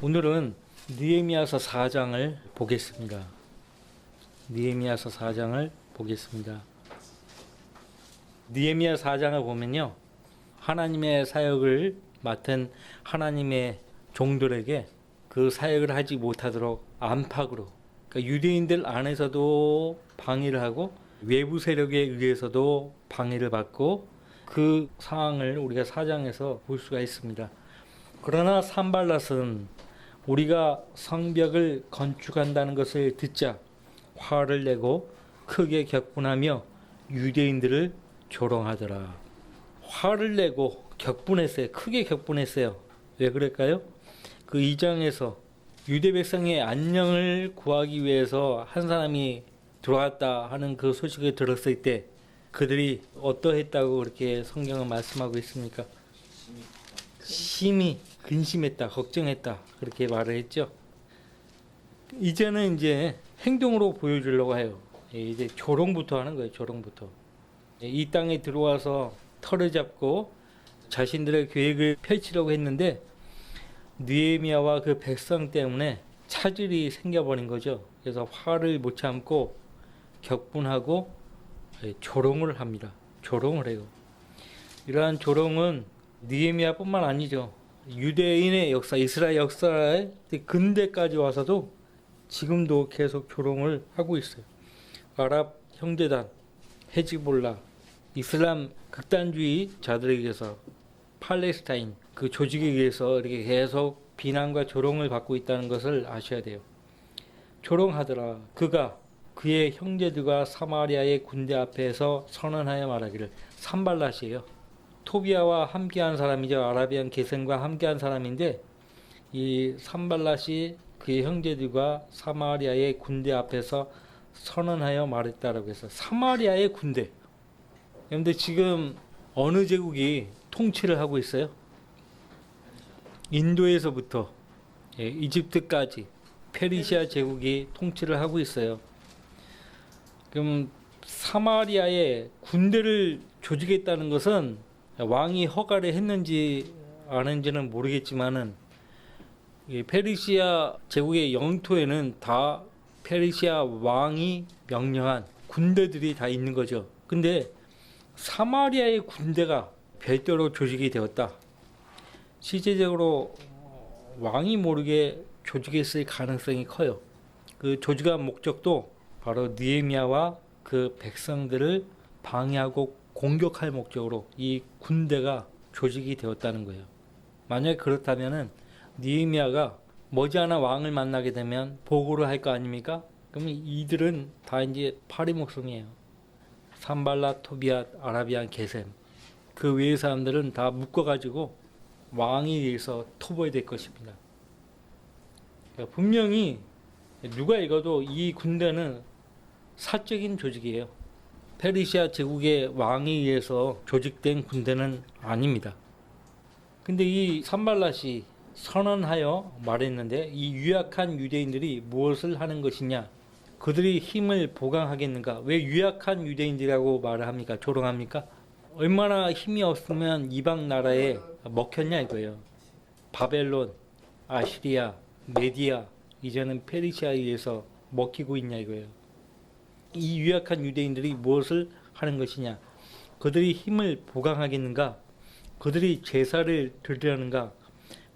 오늘은 느헤미야서 4장을 보겠습니다. 느헤미야서 4장을 보겠습니다. 느헤미야 4장을 보면요, 하나님의 사역을 맡은 하나님의 종들에게 그 사역을 하지 못하도록 안팎으로, 그러니까 유대인들 안에서도 방해를 하고 외부 세력에 의해서도 방해를 받고, 그 상황을 우리가 4장에서 볼 수가 있습니다. 그러나 산발랏은 우리가 성벽을 건축한다는 것을 듣자 화를 내고 크게 격분하며 유대인들을 조롱하더라. 화를 내고 격분했어요. 크게 격분했어요. 왜 그럴까요? 그 2장에서 유대 백성의 안녕을 구하기 위해서 한 사람이 들어왔다 하는 그 소식을 들었을 때 그들이 어떠했다고 그렇게 성경은 말씀하고 있습니까? 심히 근심했다, 걱정했다, 그렇게 말을 했죠. 이제는 이제 행동으로 보여주려고 해요. 이제 조롱부터 하는 거예요. 조롱부터. 이 땅에 들어와서 털을 잡고 자신들의 계획을 펼치려고 했는데 느헤미야와 그 백성 때문에 차질이 생겨버린 거죠. 그래서 화를 못 참고 격분하고 조롱을 합니다. 조롱을 해요. 이러한 조롱은 느헤미야뿐만 아니죠. 유대인의 역사, 이스라엘 역사의 근대까지 와서도 지금도 계속 조롱을 하고 있어요. 아랍 형제단, 헤즈볼라, 이슬람 극단주의자들에게서 팔레스타인 그 조직에 의해서 이렇게 계속 비난과 조롱을 받고 있다는 것을 아셔야 돼요. 조롱하더라. 그가 그의 형제들과 사마리아의 군대 앞에서 선언하여 말하기를. 산발랏이에요. 토비아와 함께한 사람이죠. 아라비안 계sem과 함께한 사람인데 이 산발랏이 그의 형제들과 사마리아의 군대 앞에서 선언하여 말했다라고 해서 사마리아의 군대. 그런데 지금 어느 제국이 통치를 하고 있어요? 인도에서부터 이집트까지 페르시아 제국이 통치를 하고 있어요. 그럼 사마리아에 군대를 조직했다는 것은 왕이 허가를 했는지 안 했는지는 모르겠지만은 페르시아 제국의 영토에는 다 페르시아 왕이 명령한 군대들이 다 있는 거죠. 근데 사마리아의 군대가 별도로 조직이 되었다. 실제적으로 왕이 모르게 조직했을 가능성이 커요. 그 조직한 목적도 바로 느헤미야와 그 백성들을 방해하고 공격할 목적으로 이 군대가 조직이 되었다는 거예요. 만약에 그렇다면은 느헤미야가 머지않아 왕을 만나게 되면 보고를 할 거 아닙니까? 그러면 이들은 다 이제 파리목성이에요. 산발랏, 토비앗, 아라비안 계셈, 그 외의 사람들은 다 묶어가지고 왕에 의해서 토벌이 될 것입니다. 그러니까 분명히 누가 읽어도 이 군대는 사적인 조직이에요. 페르시아 제국의 왕에 의해서 조직된 군대는 아닙니다. 근데 이 산발랏이 선언하여 말했는데 이 유약한 유대인들이 무엇을 하는 것이냐? 그들이 힘을 보강하겠는가? 왜 유약한 유대인들이라고 말을 합니까? 조롱합니까? 얼마나 힘이 없으면 이방 나라에 먹혔냐 이거예요. 바벨론, 아시리아, 메디아, 이제는 페르시아에 의해서 먹히고 있냐 이거예요. 이 유약한 유대인들이 무엇을 하는 것이냐? 그들이 힘을 보강하겠는가? 그들이 제사를 드리려는가?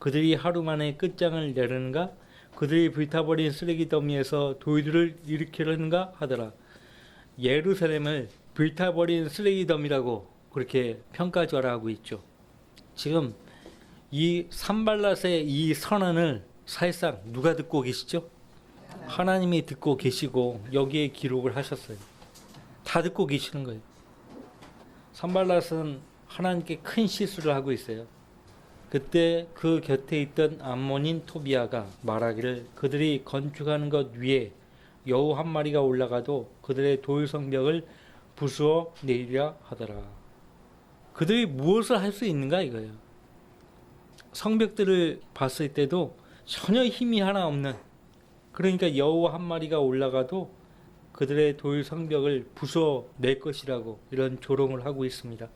그들이 하루 만에 끝장을 내려는가? 그들이 불타버린 쓰레기 더미에서 돌들을 일으키려는가 하더라. 예루살렘을 불타버린 쓰레기 더미라고 그렇게 평가절하하고 있죠. 지금 이 산발랏의 이 선언을 사실상 누가 듣고 계시죠? 하나님이 듣고 계시고 여기에 기록을 하셨어요. 다 듣고 계시는 거예요. 산발랏은 하나님께 큰 실수를 하고 있어요. 그때 그 곁에 있던 암몬인 토비아가 말하기를 그들이 건축하는 것 위에 여우 한 마리가 올라가도 그들의 돌 성벽을 부수어 내리라 하더라. 그들이 무엇을 할 수 있는가 이거예요. 성벽들을 봤을 때도 전혀 힘이 하나 없는, 그러니까 여우 한 마리가 올라가도 그들의 돌 성벽을 부숴 낼 것이라고 이런 조롱을 하고 있습니다.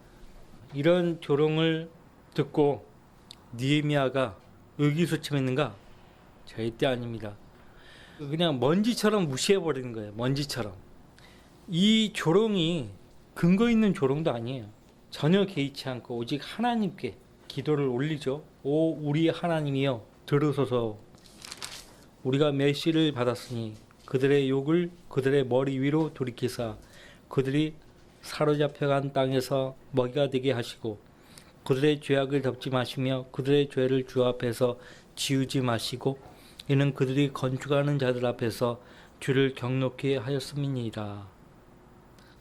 이런 조롱을 듣고 느헤미야가 의기소침했는가? 절대 아닙니다. 그냥 먼지처럼 무시해버리는 거예요. 먼지처럼. 이 조롱이 근거 있는 조롱도 아니에요. 전혀 개의치 않고 오직 하나님께 기도를 올리죠. 오 우리 하나님이여 들으소서. 우리가 메시를 받았으니 그들의 욕을 그들의 머리 위로 돌이키사 그들이 사로잡혀간 땅에서 먹이가 되게 하시고 그들의 죄악을 덮지 마시며 그들의 죄를 주 앞에서 지우지 마시고 이는 그들이 건축하는 자들 앞에서 주를 경노케 하였음이니이다.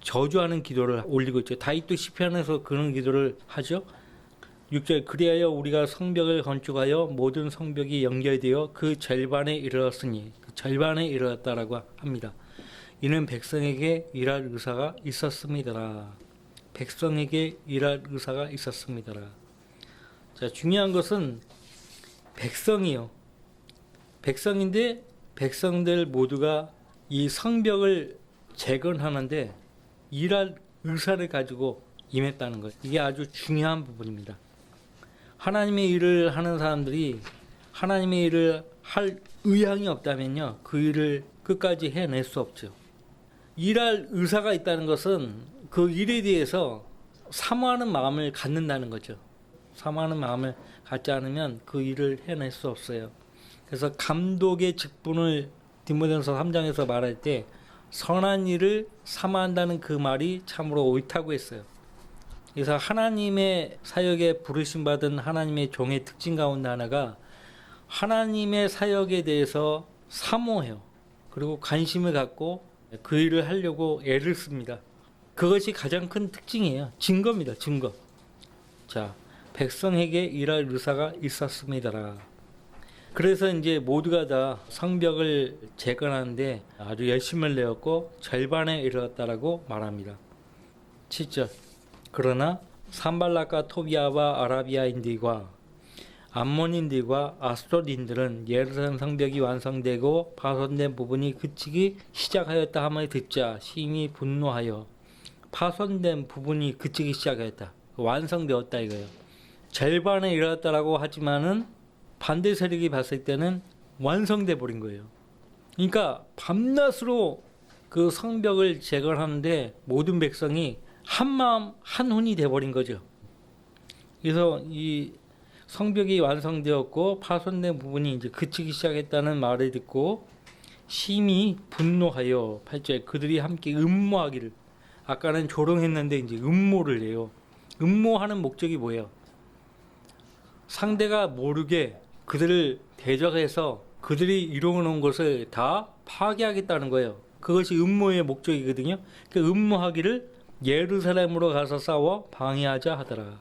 저주하는 기도를 올리고 있죠. 다윗도 시편에서 그런 기도를 하죠. 6절 그리하여 우리가 성벽을 건축하여 모든 성벽이 연결되어 그 절반에 이르렀으니 그 절반에 이르렀다라고 합니다. 이는 백성에게 일할 의사가 있었습니다라. 백성에게 일할 의사가 있었습니다라. 자, 중요한 것은 백성이요. 백성인데 백성들 모두가 이 성벽을 재건하는데 일할 의사를 가지고 임했다는 것. 이게 아주 중요한 부분입니다. 하나님의 일을 하는 사람들이 하나님의 일을 할 의향이 없다면요, 그 일을 끝까지 해낼 수 없죠. 일할 의사가 있다는 것은 그 일에 대해서 사모하는 마음을 갖는다는 거죠. 사모하는 마음을 갖지 않으면 그 일을 해낼 수 없어요. 그래서 감독의 직분을 디모데전서 3장에서 말할 때 선한 일을 사모한다는 그 말이 참으로 옳다고 했어요. 그래서 하나님의 사역에 부르심 받은 하나님의 종의 특징 가운데 하나가 하나님의 사역에 대해서 사모해요. 그리고 관심을 갖고 그 일을 하려고 애를 씁니다. 그것이 가장 큰 특징이에요. 증거입니다. 증거. 자, 백성에게 일할 의사가 있었습니다라. 그래서 이제 모두가 다 성벽을 재건하는데 아주 열심을 내었고 절반에 이르렀다라고 말합니다. 7절 그러나 산발락과 토비아와 아라비아인들과 암몬인들과 아스돗인들은 예루살렘 성벽이 완성되고 파손된 부분이 그치기 시작하였다 함을 듣자 심히 분노하여 파손된 부분이 그치기 시작하였다. 완성되었다 이거예요. 절반에 이르렀다라고 하지만은 반대 세력이 봤을 때는 완성돼 버린 거예요. 그러니까 밤낮으로 그 성벽을 재건하는데 모든 백성이 한 마음 한 혼이 돼 버린 거죠. 그래서 이 성벽이 완성되었고 파손된 부분이 이제 그치기 시작했다는 말을 듣고 심히 분노하여 8절 그들이 함께 음모하기를, 아까는 조롱했는데 이제 음모를 해요. 음모하는 목적이 뭐예요? 상대가 모르게 그들을 대적해서 그들이 이루어놓은 것을 다 파괴하겠다는 거예요. 그것이 음모의 목적이거든요. 그 음모하기를 예루살렘으로 가서 싸워 방해하자 하더라.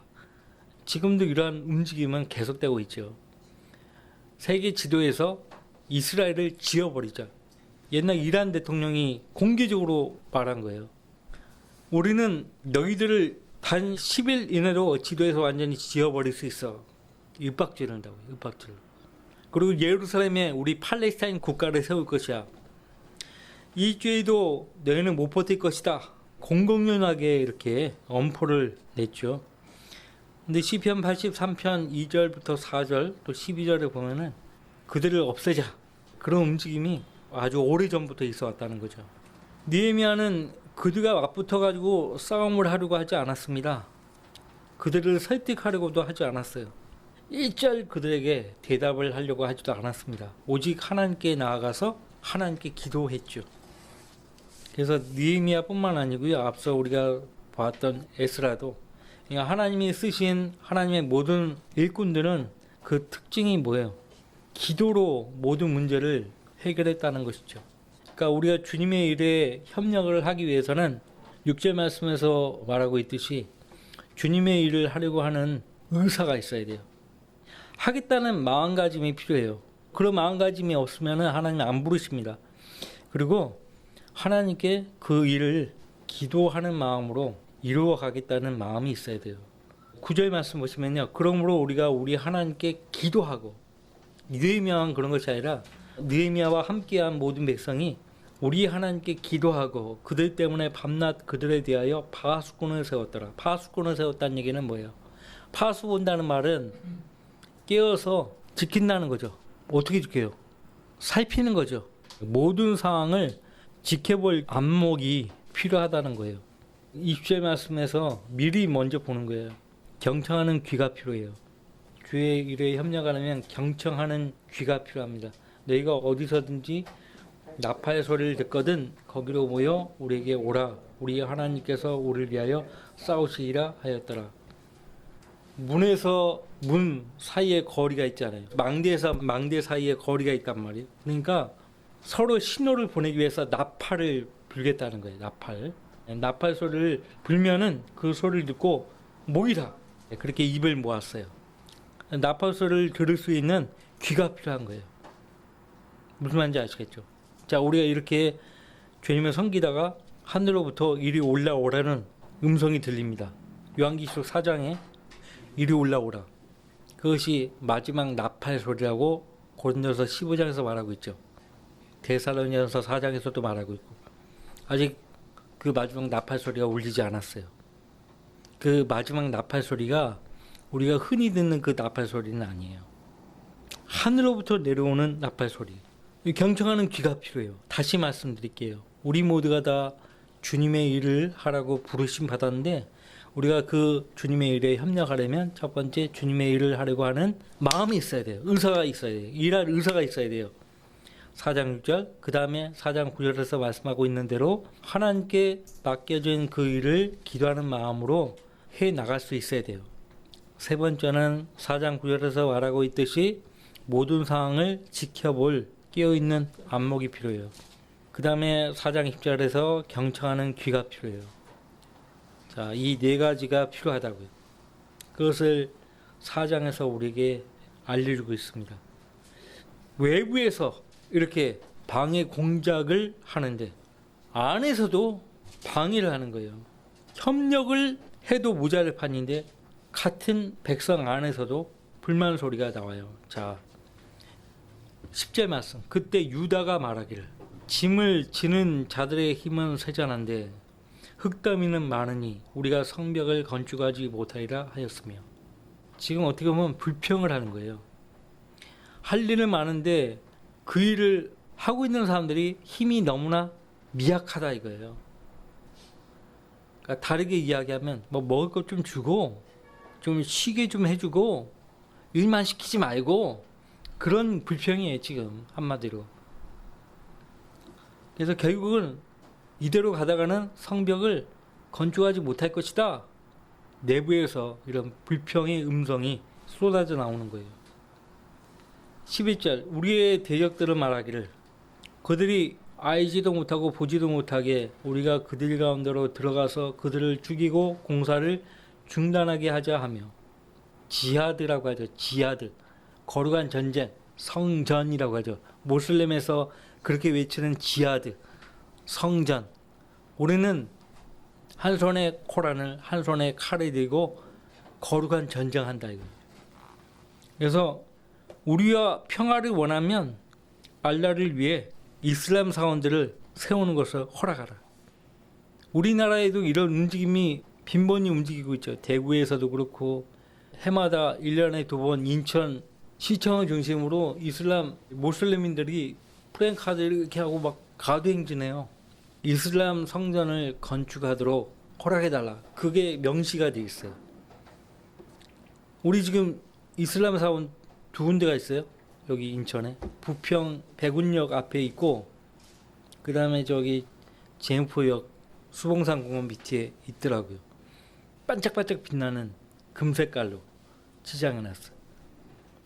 지금도 이러한 움직임은 계속되고 있죠. 세계 지도에서 이스라엘을 지워버리자. 옛날 이란 대통령이 공개적으로 말한 거예요. 우리는 너희들을 단 10일 이내로 지도에서 완전히 지워버릴 수 있어. 윽박지를 한다고. 윽박지를. 그리고 예루살렘에 우리 팔레스타인 국가를 세울 것이야. 이 죄도 너희는 못 버틸 것이다. 공공연하게 이렇게 엄포를 냈죠. 근데 시편 83편 2절부터 4절 또 12절에 보면은 그들을 없애자. 그런 움직임이 아주 오래전부터 있어 왔다는 거죠. 느헤미야는 그들과 맞붙어 가지고 싸움을 하려고 하지 않았습니다. 그들을 설득하려고도 하지 않았어요. 일절 그들에게 대답을 하려고 하지도 않았습니다. 오직 하나님께 나아가서 하나님께 기도했죠. 그래서 느헤미야뿐만 아니고요. 앞서 우리가 봤던 에스라도 하나님이 쓰신 하나님의 모든 일꾼들은 그 특징이 뭐예요? 기도로 모든 문제를 해결했다는 것이죠. 그러니까 우리가 주님의 일에 협력을 하기 위해서는 6절 말씀에서 말하고 있듯이 주님의 일을 하려고 하는 의사가 있어야 돼요. 하겠다는 마음가짐이 필요해요. 그런 마음가짐이 없으면 하나님 안 부르십니다. 그리고 하나님께 그 일을 기도하는 마음으로 이루어 가겠다는 마음이 있어야 돼요. 9절 말씀 보시면요. 그러므로 우리가 우리 하나님께 기도하고, 느헤미야만 그런 것이 아니라 느헤미야와 함께한 모든 백성이 우리 하나님께 기도하고 그들 때문에 밤낮 그들에 대하여 파수꾼을 세웠더라. 파수꾼을 세웠다는 얘기는 뭐예요? 파수 본다는 말은 깨어서 지킨다는 거죠. 어떻게 지켜요? 살피는 거죠. 모든 상황을 지켜볼 안목이 필요하다는 거예요. 20절 말씀에서 미리 먼저 보는 거예요. 경청하는 귀가 필요해요. 주의 일에 협력하려면 경청하는 귀가 필요합니다. 너희가 어디서든지 나팔 소리를 듣거든 거기로 모여 우리에게 오라. 우리 하나님께서 우리를 위하여 싸우시리라 하였더라. 문에서 문 사이에 거리가 있잖아요. 망대에서 망대 사이에 거리가 있단 말이에요. 그러니까 서로 신호를 보내기 위해서 나팔을 불겠다는 거예요. 나팔 소리를 불면은 그 소리를 듣고 모이라. 그렇게 입을 모았어요. 나팔 소리를 들을 수 있는 귀가 필요한 거예요. 무슨 말인지 아시겠죠? 자, 우리가 이렇게 주님을 섬기다가 하늘로부터 이리 올라오라는 음성이 들립니다. 요한계시록 4장에 이리 올라오라. 그것이 마지막 나팔 소리라고 고린도서 15장에서 말하고 있죠. 데살로니가서 4장에서도 말하고 있고, 아직 그 마지막 나팔 소리가 울리지 않았어요. 그 마지막 나팔 소리가 우리가 흔히 듣는 그 나팔 소리는 아니에요. 하늘로부터 내려오는 나팔 소리. 경청하는 귀가 필요해요. 다시 말씀드릴게요. 우리 모두가 다 주님의 일을 하라고 부르심 받았는데, 우리가 그 주님의 일에 협력하려면 첫 번째 주님의 일을 하려고 하는 마음이 있어야 돼요. 의사가 있어야 돼요. 일할 의사가 있어야 돼요. 4장 6절, 그 다음에 4장 9절에서 말씀하고 있는 대로 하나님께 맡겨진 그 일을 기도하는 마음으로 해 나갈 수 있어야 돼요. 세 번째는 4장 9절에서 말하고 있듯이 모든 상황을 지켜볼 깨어있는 안목이 필요해요. 그 다음에 4장 10절에서 경청하는 귀가 필요해요. 자, 이 네 가지가 필요하다고요. 그것을 4장에서 우리에게 알려주고 있습니다. 외부에서 이렇게 방해 공작을 하는데 안에서도 방해를 하는 거예요. 협력을 해도 모자랄 판인데 같은 백성 안에서도 불만 소리가 나와요. 자, 10절 말씀. 그때 유다가 말하기를 짐을 지는 자들의 힘은 세잔한데 흙더미는 많으니 우리가 성벽을 건축하지 못하리라 하였으며, 지금 어떻게 보면 불평을 하는 거예요. 할 일은 많은데 그 일을 하고 있는 사람들이 힘이 너무나 미약하다 이거예요. 그러니까 다르게 이야기하면 뭐 먹을 것 좀 주고 좀 쉬게 좀 해주고 일만 시키지 말고, 그런 불평이에요 지금 한마디로. 그래서 결국은 이대로 가다가는 성벽을 건축하지 못할 것이다. 내부에서 이런 불평의 음성이 쏟아져 나오는 거예요. 11절, 우리의 대적들은 말하기를 그들이 알지도 못하고 보지도 못하게 우리가 그들 가운데로 들어가서 그들을 죽이고 공사를 중단하게 하자 하며, 지하드라고 하죠. 지하드, 거룩한 전쟁, 성전이라고 하죠. 모슬렘에서 그렇게 외치는 지하드, 성전. 우리는 한 손에 코란을 한 손에 칼을 들고 거룩한 전쟁한다 이거. 그래서 우리와 평화를 원하면 알라를 위해 이슬람 사원들을 세우는 것을 허락하라. 우리나라에도 이런 움직임이 빈번히 움직이고 있죠. 대구에서도 그렇고, 해마다 1년에 2번 인천 시청을 중심으로 이슬람 모슬림인들이 프랭카드를 이렇게 하고 막 가도행진해요. 이슬람 성전을 건축하도록 허락해달라. 그게 명시가 돼 있어요. 우리 지금 이슬람 사원 2군데가 있어요. 여기 인천에 부평 백운역 앞에 있고, 그 다음에 저기 제무포역 수봉산 공원 밑에 있더라고요. 반짝반짝 빛나는 금색깔로 치장해놨어요.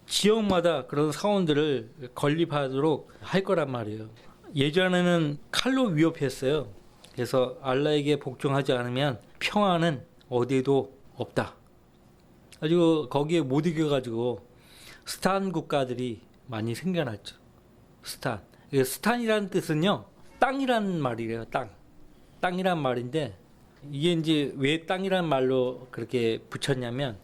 지역마다 그런 사원들을 건립하도록 할 거란 말이에요. 예전에는 칼로 위협했어요. 그래서 알라에게 복종하지 않으면 평화는 어디에도 없다. 아주 거기에 못 이겨가지고 스탄 국가들이 많이 생겨났죠. 스탄. 스탄이라는 뜻은요, 땅이라는 말이래요. 땅이란 말인데, 이게 이제 왜 땅이란 말로 그렇게 붙였냐면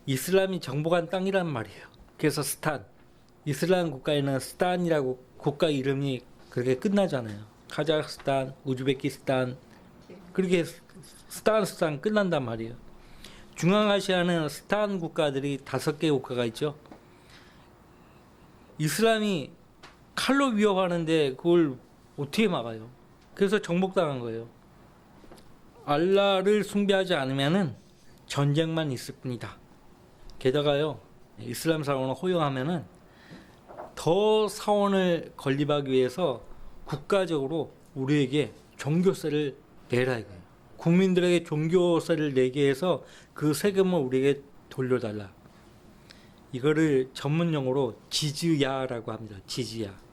이슬람이 정복한 땅이란 말이에요. 그래서 스탄. 이슬람 국가에는 스탄이라고 국가 이름이 그렇게 끝나잖아요. 카자흐스탄, 우즈베키스탄, 그렇게 스탄 끝난단 말이에요. 중앙아시아는 스탄 국가들이 5개 국가가 있죠. 이슬람이 칼로 위협하는데 그걸 어떻게 막아요? 그래서 정복당한 거예요. 알라를 숭배하지 않으면은 전쟁만 있을 뿐이다. 게다가요, 이슬람 사원을 허용하면은 더 사원을 건립하기 위해서 국가적으로 우리에게 종교세를 내라 이거예요. 국민들에게 종교세를 내게 해서 그 세금을 우리에게 돌려달라. 이거를 전문 용어로 지즈야라고 합니다. 지즈야.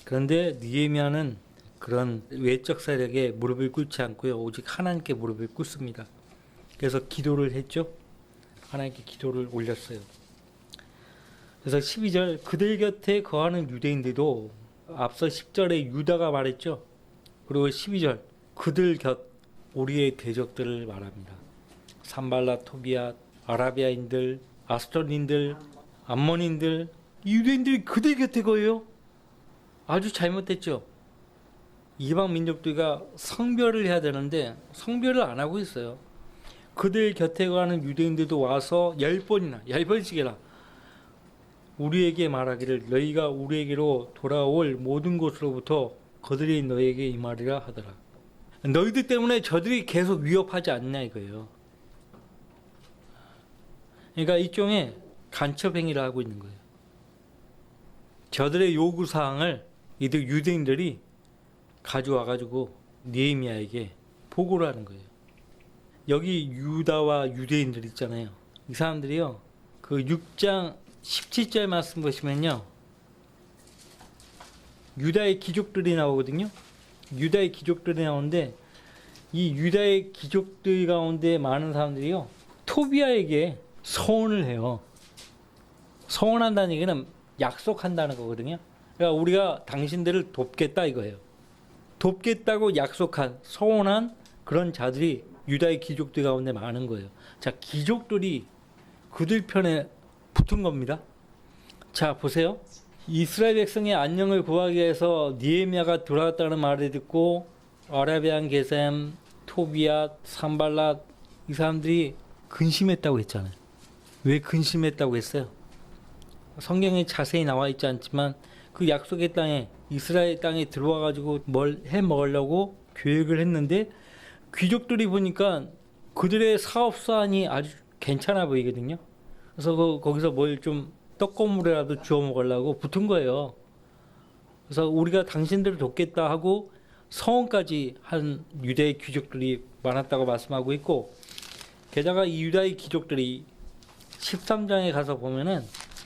그런데 느헤미야는 그런 외적 세력에 무릎을 꿇지 않고요. 오직 하나님께 무릎을 꿇습니다. 그래서 기도를 했죠. 하나님께 기도를 올렸어요. 그래서 12절 그들 곁에 거하는 유대인들도 앞서 10절에 유다가 말했죠. 그리고 12절 그들 곁 우리의 대적들을 말합니다. 산발라, 토비아, 아라비아인들, 아스토린들, 암몬인들, 유대인들이 그들 곁에 거예요. 아주 잘못됐죠. 이방 민족들과 성별을 해야 되는데 성별을 안 하고 있어요. 그들 곁에 가는 유대인들도 와서 10번이나 10번씩이나 우리에게 말하기를 너희가 우리에게로 돌아올 모든 곳으로부터 그들이 너희에게 임하리라 하더라. 너희들 때문에 저들이 계속 위협하지 않냐 이거예요. 그러니까 일종의 간첩 행위를 하고 있는 거예요. 저들의 요구 사항을 이들 유대인들이 가져와 가지고 느헤미야에게 보고를 하는 거예요. 여기 유다와 유대인들 있잖아요. 이 사람들이요. 그 6장 17절 말씀 보시면요. 유다의 귀족들이 나오거든요. 유다의 귀족들이 나오는데 이 유다의 귀족들 가운데 많은 사람들이요. 토비아에게 서원을 해요. 서원한다는 얘기는 약속한다는 거거든요. 그러니까 우리가 당신들을 돕겠다 이거예요. 돕겠다고 약속한 서원한 그런 자들이 유다의 귀족들 가운데 많은 거예요. 자, 귀족들이 그들 편에 붙은 겁니다. 자, 보세요. 이스라엘 백성의 안녕을 구하기 위해서 느헤미야가 돌아왔다는 말을 듣고 아라비안 게셈, 토비아, 산발랏 이 사람들이 근심했다고 했잖아요. 왜 근심했다고 했어요? 성경에 자세히 나와 있지 않지만 그 약속의 땅에 이스라엘 땅에 들어와 가지고 뭘 해 먹으려고 계획을 했는데 귀족들이 보니까 그들의 사업 수완이 아주 괜찮아 보이거든요. 그래서 거기서 뭘 좀 떡고물이라도 주워 먹으려고 붙은 거예요. 그래서 우리가 당신들을 돕겠다 하고 서원까지 한 유대의 귀족들이 많았다고 말씀하고 있고, 게다가 이 유다의 귀족들이 13장에 가서 보면은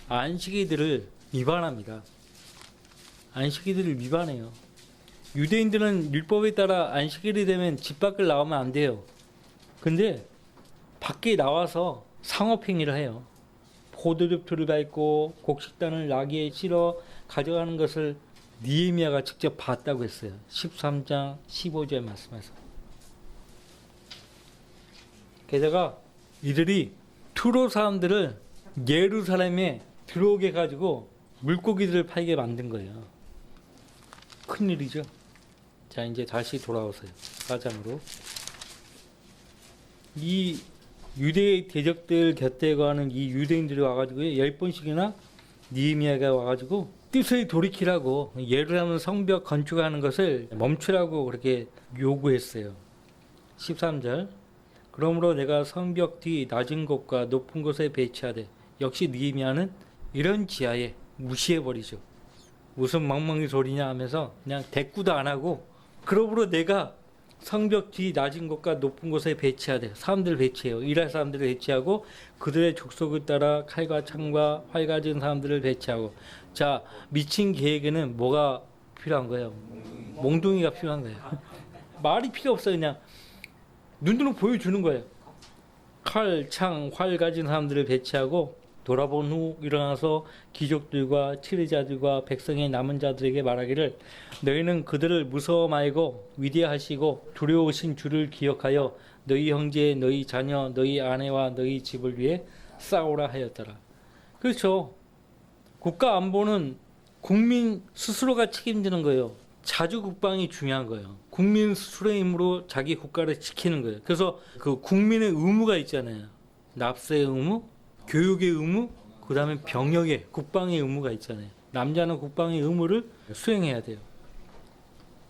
안식일들을 위반합니다. 안식일들을 위반해요. 유대인들은 율법에 따라 안식일이 되면 집 밖을 나오면 안 돼요. 근데 밖에 나와서 상업행위를 해요. 포도즙틀을 밟고 곡식단을 나귀에 실어 가져가는 것을 느헤미야가 직접 봤다고 했어요. 13장 15절 말씀에서. 게다가 이들이 투로 사람들을 예루살렘에 들어오게 가지고 물고기들을 팔게 만든 거예요. 큰일이죠. 자, 이제 다시 돌아오세요. 4장으로. 이 유대의 대적들 곁에 가는 이 유대인들이 와가지고 10번씩이나 느헤미야가 와가지고 뜻을 돌이키라고 예루살렘 성벽 건축하는 것을 멈추라고 그렇게 요구했어요. 13절. 그러므로 내가 성벽 뒤 낮은 곳과 높은 곳에 배치하되, 역시 느헤미야는 이런 지하에 무시해버리죠. 무슨 멍멍이 소리냐 하면서 그냥 대꾸도 안 하고, 그러므로 내가 성벽 뒤 낮은 곳과 높은 곳에 배치하되, 사람들을 배치해요. 일할 사람들을 배치하고 그들의 족속을 따라 칼과 창과 활 가진 사람들을 배치하고. 자, 미친 계획에는 뭐가 필요한 거예요? 몽둥이가 필요한 거예요. 말이 필요 없어요. 그냥 눈으로 보여주는 거예요. 칼, 창, 활 가진 사람들을 배치하고 돌아본 후 일어나서 귀족들과 치리자들과 백성의 남은 자들에게 말하기를, 너희는 그들을 무서워 말고 위대하시고 두려우신 주를 기억하여 너희 형제, 너희 자녀, 너희 아내와 너희 집을 위해 싸우라 하였더라. 그렇죠. 국가 안보는 국민 스스로가 책임지는 거예요. 자주 국방이 중요한 거예요. 국민 스스로의 힘으로 자기 국가를 지키는 거예요. 그래서 그 국민의 의무가 있잖아요. 납세의 의무, 교육의 의무, 그 다음에 병역의 국방의 의무가 있잖아요. 남자는 국방의 의무를 수행해야 돼요.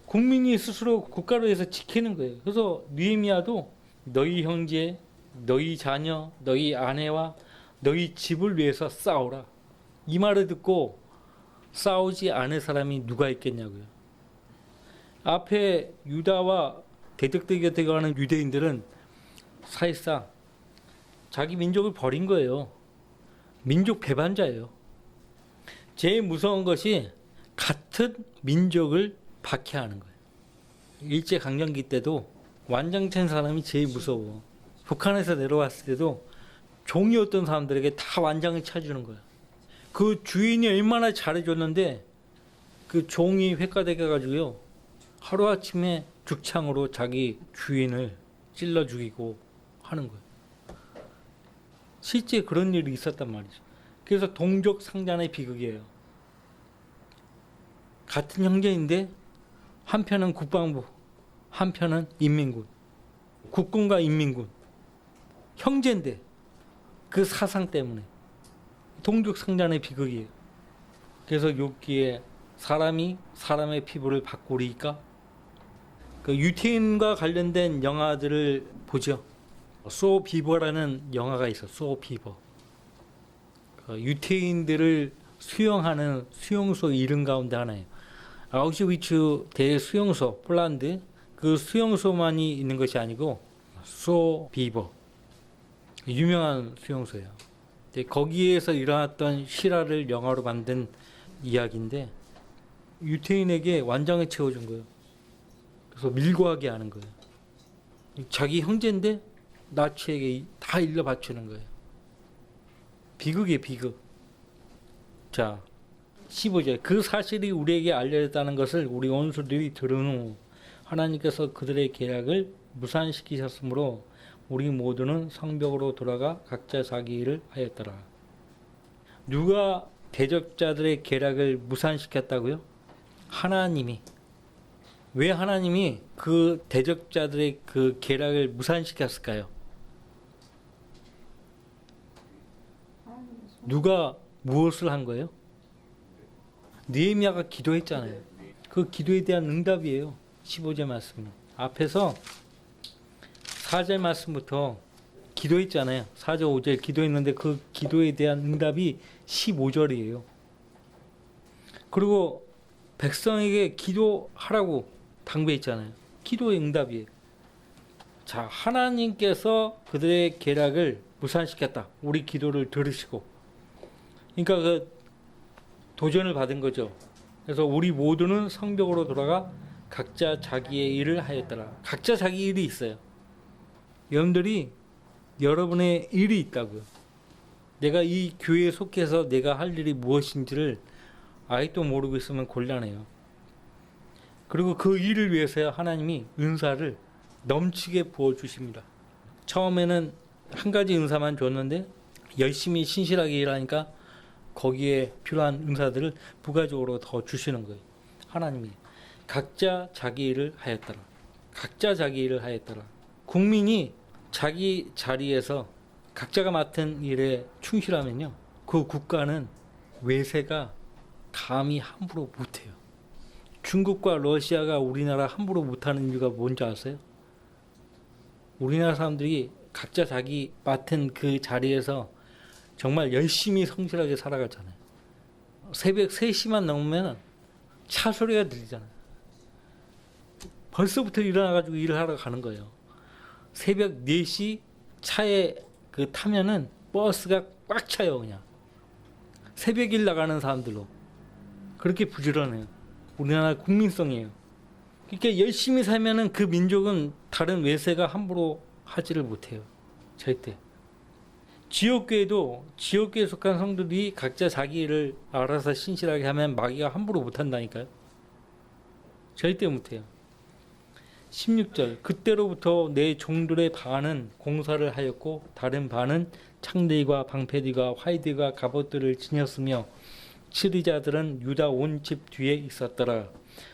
국민이 스스로 국가를 위해서 지키는 거예요. 그래서 느헤미야도 너희 형제, 너희 자녀, 너희 아내와 너희 집을 위해서 싸우라. 이 말을 듣고 싸우지 않을 사람이 누가 있겠냐고요. 앞에 유다와 대적되게 되어가는 유대인들은 사실상 자기 민족을 버린 거예요. 민족 배반자예요. 제일 무서운 것이 같은 민족을 박해하는 거예요. 일제강점기 때도 완장찬 사람이 제일 무서워. 북한에서 내려왔을 때도 종이었던 사람들에게 다 완장을 차주는 거야. 그 주인이 얼마나 잘해줬는데 그 종이 횟가되게 가지고요. 하루아침에 죽창으로 자기 주인을 찔러 죽이고 하는 거예요. 실제 그런 일이 있었단 말이죠. 그래서 동족 상잔의 비극이에요. 같은 형제인데 한편은 국방부, 한편은 인민군. 국군과 인민군. 형제인데 그 사상 때문에 동족 상잔의 비극이에요. 그래서 여기에 사람이 사람의 피부를 바꾸리까? 그 유태인과 관련된 영화들을 보죠. 소 비버라는 영화가 있어. 소 비버. 그 유태인들을 수용하는 수용소 이름 가운데 하나예요. 아우슈비츠 대수용소 폴란드 그 수용소만이 있는 것이 아니고 소 비버 유명한 수용소예요. 거기에서 일어났던 실화를 영화로 만든 이야기인데 유태인에게 완장을 채워준 거예요. 그래서 밀고하게 하는 거예요. 자기 형제인데 나치에게 다 일러 바치는 거예요. 비극이에요, 비극. 자, 15절. 그 사실이 우리에게 알려졌다는 것을 우리 원수들이 들은 후 하나님께서 그들의 계략을 무산시키셨으므로 우리 모두는 성벽으로 돌아가 각자 자기 일을 하였더라. 누가 대적자들의 계략을 무산시켰다고요? 하나님이. 왜 하나님이 그 대적자들의 그 계략을 무산시켰을까요? 누가 무엇을 한 거예요? 느헤미야가 기도했잖아요. 그 기도에 대한 응답이에요. 15절 말씀. 앞에서 4절 말씀부터 기도했잖아요. 4절 5절 기도했는데 그 기도에 대한 응답이 15절이에요. 그리고 백성에게 기도하라고 당부했잖아요. 기도의 응답이에요. 자, 하나님께서 그들의 계략을 무산시켰다. 우리 기도를 들으시고. 그러니까 그 도전을 받은 거죠. 그래서 우리 모두는 성벽으로 돌아가 각자 자기의 일을 하였더라. 각자 자기 일이 있어요. 여러분들이 여러분의 일이 있다고요. 내가 이 교회에 속해서 내가 할 일이 무엇인지를 아직도 모르고 있으면 곤란해요. 그리고 그 일을 위해서 하나님이 은사를 넘치게 부어주십니다. 처음에는 한 가지 은사만 줬는데 열심히 신실하게 일하니까 거기에 필요한 은사들을 부가적으로 더 주시는 거예요. 하나님이 각자 자기 일을 하였더라. 각자 자기 일을 하였더라. 국민이 자기 자리에서 각자가 맡은 일에 충실하면요, 그 국가는 외세가 감히 함부로 못해요. 중국과 러시아가 우리나라 함부로 못하는 이유가 뭔지 아세요? 우리나라 사람들이 각자 자기 맡은 그 자리에서 정말 열심히 성실하게 살아가잖아요. 새벽 3시만 넘으면 차 소리가 들리잖아요. 벌써부터 일어나가지고 일을 하러 가는 거예요. 새벽 4시 차에 그 타면은 버스가 꽉 차요, 그냥. 새벽일 나가는 사람들로. 그렇게 부지런해요. 우리나라 국민성이에요. 그러니까 열심히 살면은 그 민족은 다른 외세가 함부로 하지를 못해요. 절대. 지역교회도 지역교회에 속한 성도들이 각자 자기 일을 알아서 신실하게 하면 마귀가 함부로 못한다니까요. 절대 못해요. 16절. 그때로부터 내 종들의 반은 공사를 하였고 다른 반은 창들과 방패들과 활들과 갑옷들을 지녔으며 치리자들은 유다 온 집 뒤에 있었더라.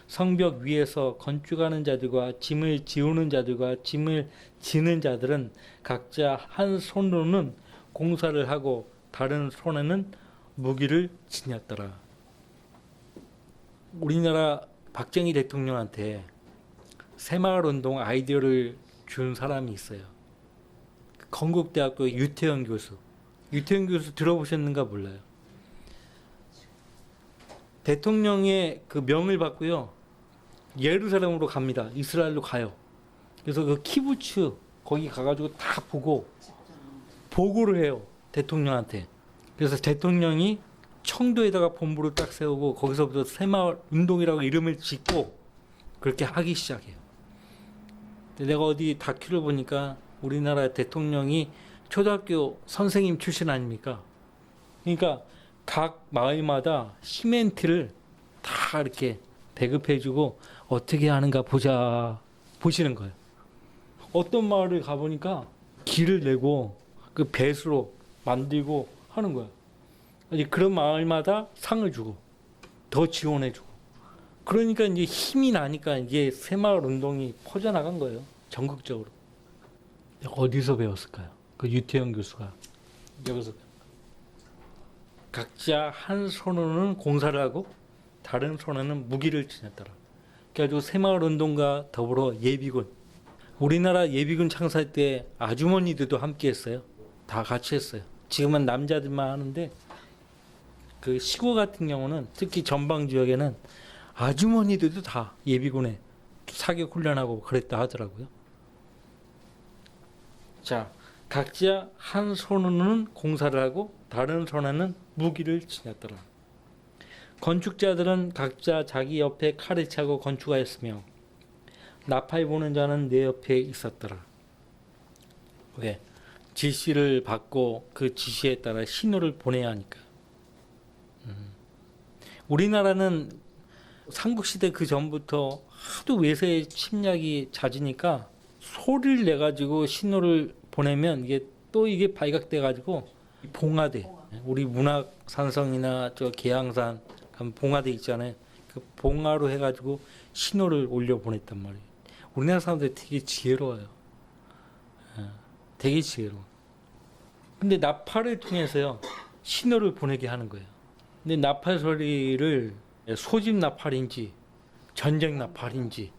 성벽 위에서 건축하는 자들과 짐을 지우는 자들과 짐을 지는 자들은 각자 한 손으로는 공사를 하고 다른 손에는 무기를 지녔더라. 우리나라 박정희 대통령한테 새마을 운동 아이디어를 준 사람이 있어요. 건국대학교 유태현 교수. 유태현 교수 들어보셨는가 몰라요. 대통령의 그 명을 받고요. 예루살렘으로 갑니다. 이스라엘로 가요. 그래서 그 키부츠 거기 가가지고 다 보고 보고를 해요. 대통령한테. 그래서 대통령이 청도에다가 본부를 딱 세우고 거기서부터 새마을 운동이라고 이름을 짓고 그렇게 하기 시작해요. 내가 어디 다큐를 보니까 우리나라 대통령이 초등학교 선생님 출신 아닙니까? 그러니까 각 마을마다 시멘트를 다 이렇게 배급해주고 어떻게 하는가 보시는 거예요. 어떤 마을을 가보니까 길을 내고 그 배수로 만들고 하는 거예요. 그런 마을마다 상을 주고 더 지원해주고 그러니까 이제 힘이 나니까 이게 새마을 운동이 퍼져나간 거예요. 전국적으로. 어디서 배웠을까요? 그 유태현 교수가 여기서 각자 한 손으로는 공사를 하고 다른 손에는 무기를 지녔더라. 그래가지고 새마을 운동과 더불어 예비군, 우리나라 예비군 창사할 때 아주머니들도 함께 했어요. 다 같이 했어요. 지금은 남자들만 하는데 그 시골 같은 경우는 특히 전방 지역에는 아주머니들도 다 예비군에 사격 훈련하고 그랬다 하더라고요. 자, 각자 한 손으로는 공사를 하고 다른 손에는 무기를 지녔더라. 건축자들은 각자 자기 옆에 칼을 차고 건축하였으며 나팔 부는 자는 내 옆에 있었더라. 왜? 지시를 받고 그 지시에 따라 신호를 보내야 하니까. 우리나라는 삼국시대 그 전부터 하도 외세 침략이 잦으니까 소리를 내가지고 신호를 보내면 이게 발각돼가지고 봉화대, 우리 문학산성이나 저 계양산 가면 봉화대 있잖아요. 그 봉화로 해가지고 신호를 올려 보냈단 말이에요. 우리나라 사람들 되게 지혜로워요. 되게 지혜로워. 근데 나팔을 통해서요 신호를 보내게 하는 거예요. 근데 나팔 소리를 소집 나팔인지 전쟁 나팔인지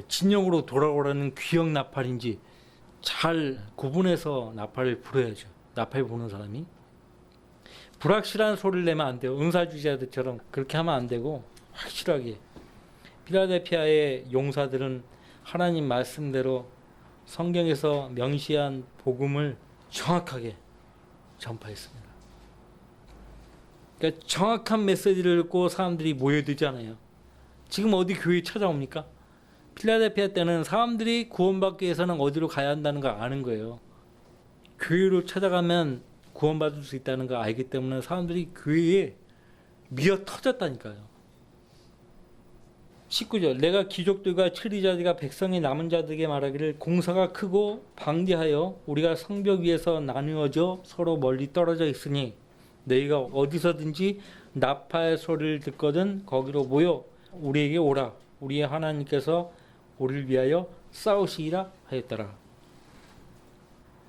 진영으로 돌아오라는 귀역 나팔인지 잘 구분해서 나팔을 불어야죠. 나팔 부는 사람이 불확실한 소리를 내면 안 돼요. 은사주의자들처럼 그렇게 하면 안 되고 확실하게. 필라델피아의 용사들은 하나님 말씀대로 성경에서 명시한 복음을 정확하게 전파했습니다. 그러니까 정확한 메시지를 듣고 사람들이 모여들잖아요. 지금 어디 교회 찾아옵니까? 필라델피아 때는 사람들이 구원받기 위해서는 어디로 가야 한다는 걸 아는 거예요. 교회로 찾아가면 구원받을 수 있다는 걸 알기 때문에 사람들이 교회에 미어 터졌다니까요. 19절 내가 귀족들과 치리자들과 백성의 남은 자들에게 말하기를 공사가 크고 방대하여 우리가 성벽 위에서 나누어져 서로 멀리 떨어져 있으니 너희가 어디서든지 나팔 소리를 듣거든 거기로 모여 우리에게 오라. 우리의 하나님께서 우리를 위하여 싸우시리라 하였더라.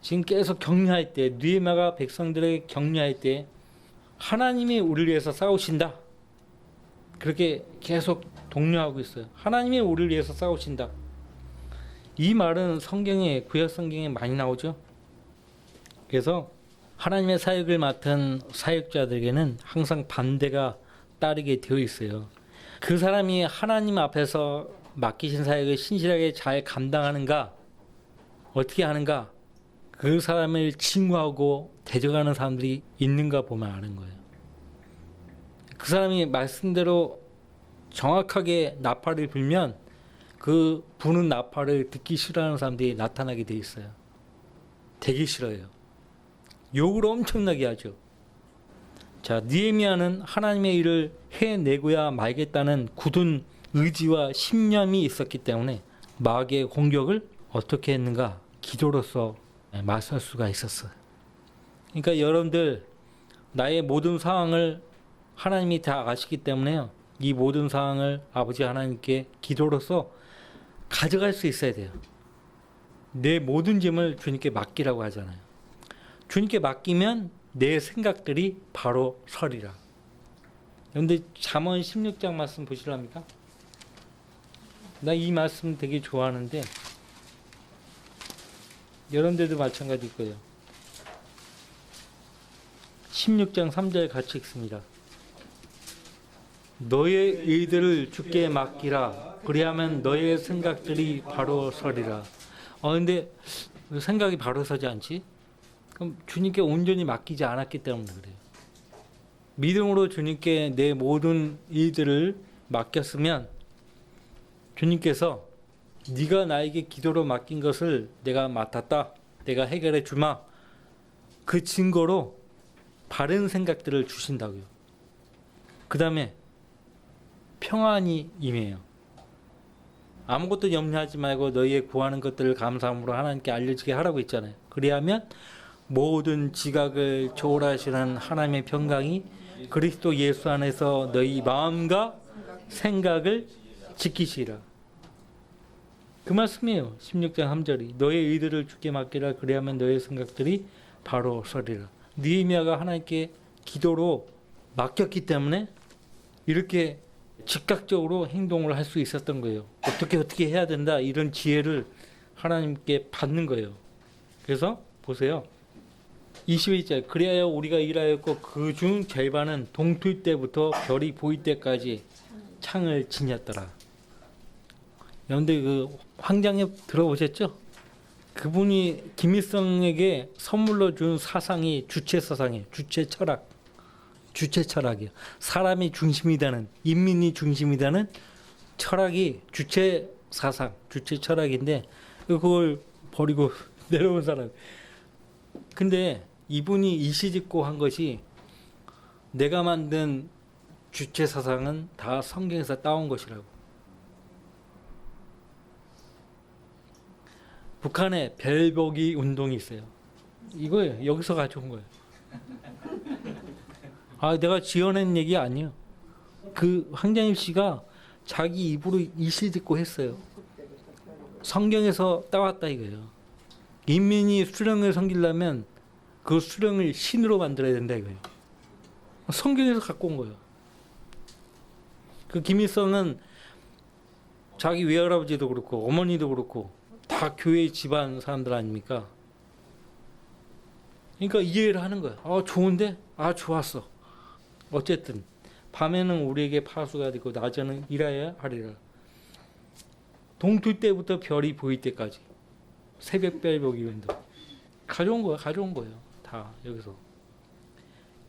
지금 계속 격려할 때 느헤미야가 백성들에게 격려할 때 하나님이 우리를 위해서 싸우신다. 그렇게 계속 독려하고 있어요. 하나님이 우리를 위해서 싸우신다. 이 말은 성경에 구약 성경에 많이 나오죠. 그래서 하나님의 사역을 맡은 사역자들에게는 항상 반대가 따르게 되어 있어요. 그 사람이 하나님 앞에서 맡기신 사역을 신실하게 잘 감당하는가, 어떻게 하는가, 그 사람을 칭호하고 대적하는 사람들이 있는가 보면 아는 거예요. 그 사람이 말씀대로 정확하게 나팔을 불면 그 부는 나팔을 듣기 싫어하는 사람들이 나타나게 돼 있어요. 되게 싫어요. 욕을 엄청나게 하죠. 자, 느헤미야는 하나님의 일을 해내고야 말겠다는 굳은 의지와 신념이 있었기 때문에 마귀의 공격을 어떻게 했는가? 기도로서 맞설 수가 있었어요. 그러니까 여러분들 나의 모든 상황을 하나님이 다 아시기 때문에요. 이 모든 상황을 아버지 하나님께 기도로서 가져갈 수 있어야 돼요. 내 모든 짐을 주님께 맡기라고 하잖아요. 주님께 맡기면 내 생각들이 바로 서리라. 그런데 잠언 16장 말씀 보실랍니까? 나 이 말씀 되게 좋아하는데 여러분들도 마찬가지일 거예요. 16장 3절 같이 읽습니다. 너의 의들을 주께 맡기라. 그리하면 너의 생각들이 바로 서리라. 근데 생각이 바로 서지 않지? 그럼 주님께 온전히 맡기지 않았기 때문에 그래요. 믿음으로 주님께 내 모든 일들을 맡겼으면 주님께서 네가 나에게 기도로 맡긴 것을 내가 맡았다. 내가 해결해 주마. 그 증거로 바른 생각들을 주신다고요. 그 다음에 평안이 임해요. 아무것도 염려하지 말고 너희의 구하는 것들을 감사함으로 하나님께 알려지게 하라고 했잖아요. 그리하면 모든 지각을 초월하시는 하나님의 평강이 그리스도 예수 안에서 너희 마음과 생각을 지키시라. 그 말씀이에요. 16장 3절이 너의 의들을 주께 맡기라. 그리하면 너의 생각들이 바로 서리라. 느헤미야가 하나님께 기도로 맡겼기 때문에 이렇게 즉각적으로 행동을 할 수 있었던 거예요. 어떻게 해야 된다 이런 지혜를 하나님께 받는 거예요. 그래서 보세요. 22절 그리하여 우리가 일하였고 그 중 절반은 동틀 때부터 별이 보일 때까지 창을 지녔더라. 그런데 그 황장엽 들어보셨죠? 그분이 김일성에게 선물로 준 사상이 주체 사상이에요. 주체 철학이에요. 사람이 중심이 되는, 인민이 중심이 되는 철학이 주체 사상, 주체 철학인데 그걸 버리고 내려온 사람. 근데 이분이 이시짓고 한 것이 내가 만든 주체 사상은 다 성경에서 따온 것이라고. 북한에 별보기 운동이 있어요. 이거예요. 여기서 가져온 거예요. 내가 지어낸 얘기 아니에요. 그 황장일 씨가 자기 입으로 이시짓고 했어요. 성경에서 따왔다 이거예요. 인민이 수령을 섬기려면 그 수령을 신으로 만들어야 된다 이거예요. 성경에서 갖고 온 거예요. 그 김일성은 자기 외할아버지도 그렇고 어머니도 그렇고 다 교회 집안 사람들 아닙니까? 그러니까 이해를 하는 거야. 좋은데? 좋았어. 어쨌든 밤에는 우리에게 파수가 되고 낮에는 일해야 하리라. 동틀 때부터 별이 보일 때까지 새벽별 보기 운동 가져온 거예요. 다 여기서.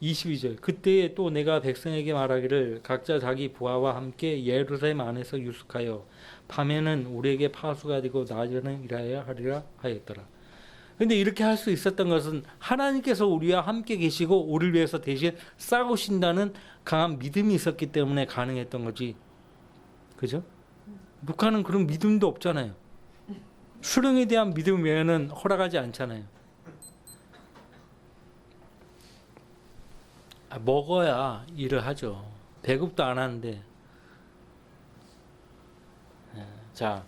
22절 그때에 또 내가 백성에게 말하기를 각자 자기 부하와 함께 예루살렘 안에서 유숙하여 밤에는 우리에게 파수가 되고 낮에는 일해야 하리라 하였더라. 근데 이렇게 할 수 있었던 것은 하나님께서 우리와 함께 계시고 우리를 위해서 대신 싸우신다는 강한 믿음이 있었기 때문에 가능했던 거지. 그죠? 북한은 그런 믿음도 없잖아요. 수령에 대한 믿음 외에는 허락하지 않잖아요. 먹어야 일을 하죠. 배급도 안 하는데. 자,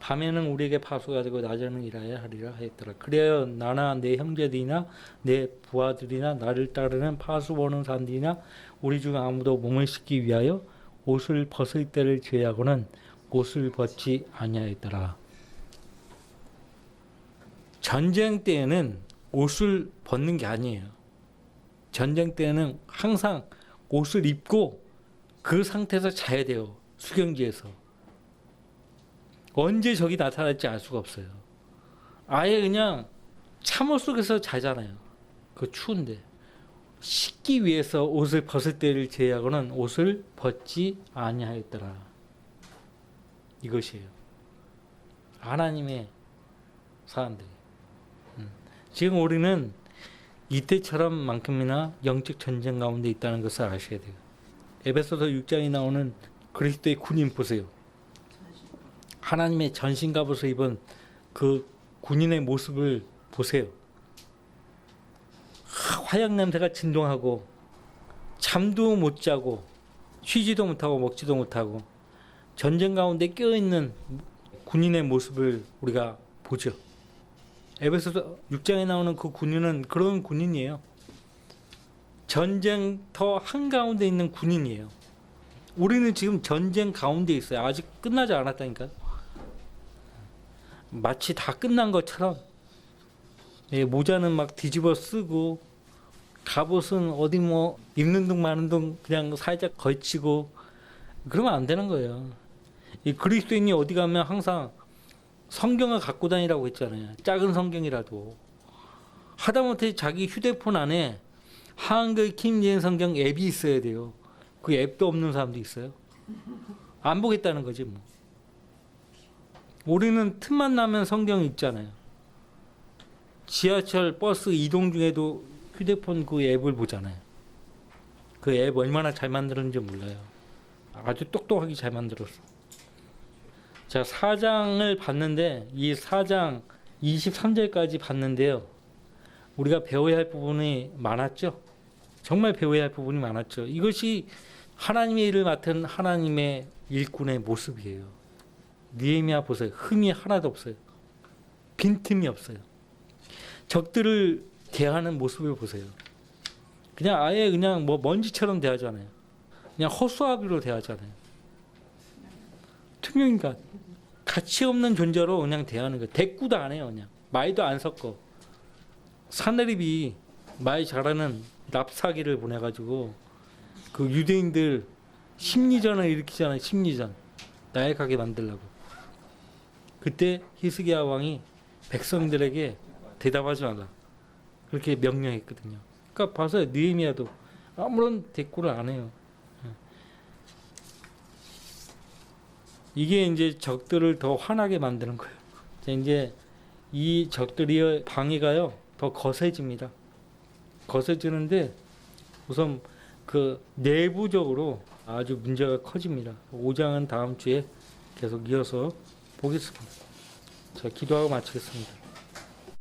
밤에는 우리에게 파수가 되고 낮에는 일해야 하리라 하였더라. 그래야 나나 내 형제들이나 내 부하들이나 나를 따르는 파수 보는 사람들이나 우리 중 아무도 몸을 씻기 위하여 옷을 벗을 때를 제하고는 옷을 벗지 아니하였더라. 전쟁 때에는 옷을 벗는 게 아니에요. 전쟁 때는 항상 옷을 입고 그 상태에서 자야 돼요. 수경지에서. 언제 적이 나타날지 알 수가 없어요. 아예 그냥 참호 속에서 자잖아요. 그 추운데. 씻기 위해서 옷을 벗을 때를 제하고는 옷을 벗지 아니하였더라. 이것이에요. 하나님의 사람들이. 지금 우리는 이때처럼만큼이나 영적 전쟁 가운데 있다는 것을 아셔야 돼요. 에베소서 6장에 나오는 그리스도의 군인 보세요. 하나님의 전신갑옷을 입은 그 군인의 모습을 보세요. 화약 냄새가 진동하고 잠도 못 자고 쉬지도 못하고 먹지도 못하고 전쟁 가운데 껴있는 군인의 모습을 우리가 보죠. 에베소서 6장에 나오는 그 군인은 그런 군인이에요. 전쟁터 한가운데 있는 군인이에요. 우리는 지금 전쟁 가운데 있어요. 아직 끝나지 않았다니까요. 마치 다 끝난 것처럼 모자는 막 뒤집어 쓰고 갑옷은 어디 뭐 입는 둥 마는 둥 그냥 살짝 걸치고 그러면 안 되는 거예요. 이 그리스도인이 어디 가면 항상 성경을 갖고 다니라고 했잖아요. 작은 성경이라도. 하다못해 자기 휴대폰 안에 한글 킹제임 성경 앱이 있어야 돼요. 그 앱도 없는 사람도 있어요. 안 보겠다는 거지 뭐. 우리는 틈만 나면 성경 읽잖아요. 지하철, 버스 이동 중에도 휴대폰 그 앱을 보잖아요. 그 앱 얼마나 잘 만들었는지 몰라요. 아주 똑똑하게 잘 만들었어. 자, 4장을 봤는데 이 4장 23절까지 봤는데요. 우리가 배워야 할 부분이 많았죠. 정말 배워야 할 부분이 많았죠. 이것이 하나님의 일을 맡은 하나님의 일꾼의 모습이에요. 느헤미야 보세요. 흠이 하나도 없어요. 빈틈이 없어요. 적들을 대하는 모습을 보세요. 그냥 아예 그냥 뭐 먼지처럼 대하잖아요. 그냥 허수아비로 대하잖아요. 투명인간. 가치 없는 존재로 그냥 대하는 거예요. 대꾸도 안 해요. 그냥 말도 안 섞어. 사내립이 말 잘하는 랍사기를 보내가지고 그 유대인들 심리전을 일으키잖아요. 심리전. 나약하게 만들려고. 그때 히스기야 왕이 백성들에게 대답하지 말라. 그렇게 명령했거든요. 그러니까 봐서요. 느헤미야도 아무런 대꾸를 안 해요. 이게 이제 적들을 더 화나게 만드는 거예요. 이제 이 적들의 방해가요 더 거세집니다. 거세지는데 우선 그 내부적으로 아주 문제가 커집니다. 5장은 다음 주에 계속 이어서 보겠습니다. 자, 기도하고 마치겠습니다.